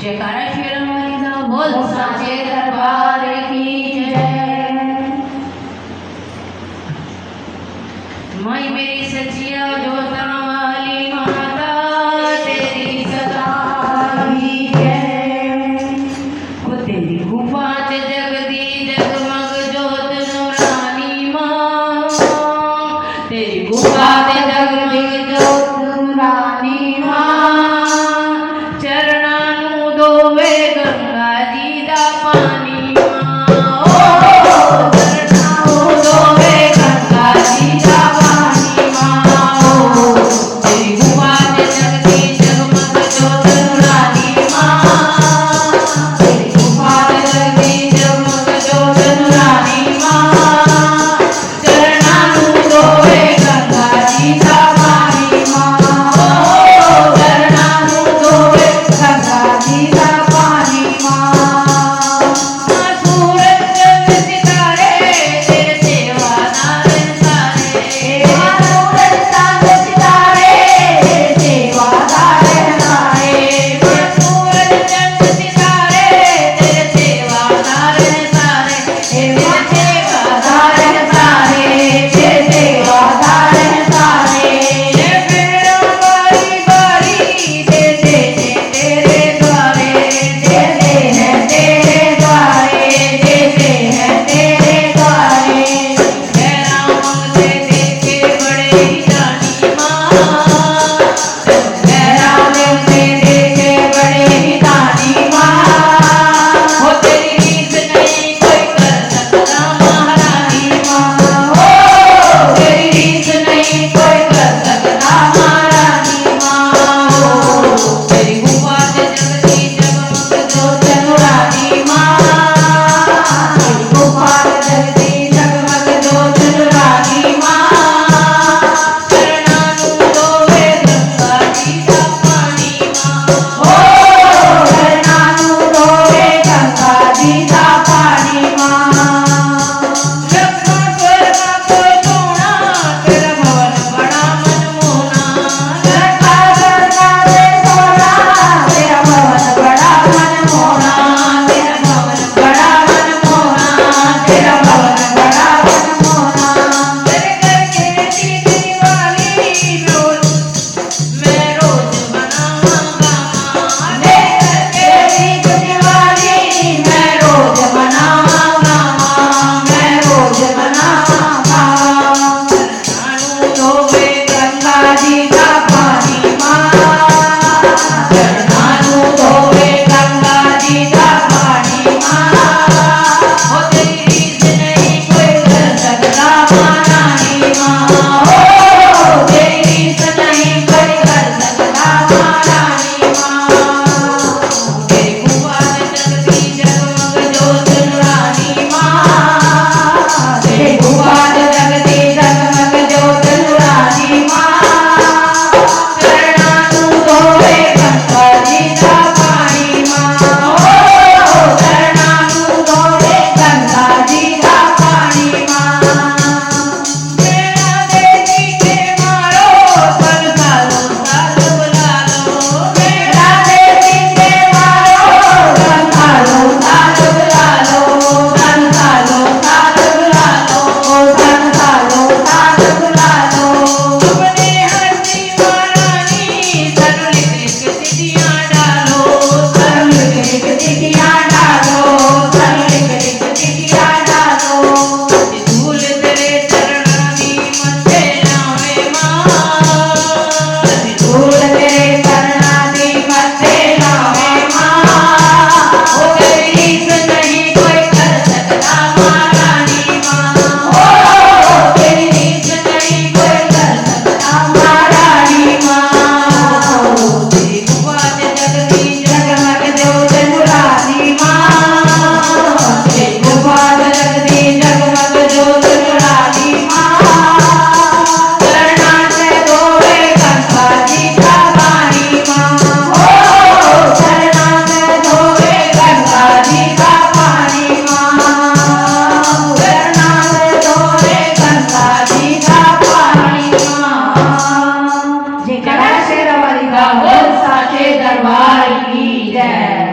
जयकारा श्री रंगमणि दा बोल साचे दरबार की जय। माई मेरी सचिया जोता वाली माता तेरी सदा की जय। वो तेरी गुफा च जगदी जगमग जोत नूरानी मां, तेरी गुफा च जगदी जोत नूरानी मां। चरणा नू दोवे गंगा जी दा पानी मां, ओ चरणा नू दोवे गंगा जी दा पानी मां। तेरी गुफा च जगदी जगमग जोत नूरानी मां, तेरी गुफा च जगदी जगमग जोत नूरानी मां। चरणा नू दोवे गंगा जी दा पानी मां, ओ चरणा नू दोवे गंगा जी दा पानी मां। सूरज चंद्र सितारे तेरे सेवादार सारे, सूरज चंद्र सितारे तेरे सेवादार सारे। सूरज चंद्र सितारे तेरे सेवादार सारे, तेरे सेवादार सारे, तेरे सेवादार सारे। फिर बारी बारी देते हैं तेरे द्वारे, देते हैं तेरे द्वारे, देते हैं तेरे द्वारे। राम से देखे बड़े ही दानी मां, राम से देखे बड़े ही दानी मां। हो तेरी रीत नहीं कोई कर सकता महारानी मां, हो तेरी रीत नहीं कोई कर सकता महारानी मां। तेरी गुफा च जगदी जगमग जोत नूरानी मां, तेरी गुफा च जगदी जगमग जोत नूरानी मां। चरणा नू दोवे गंगा जी दा पानी मां,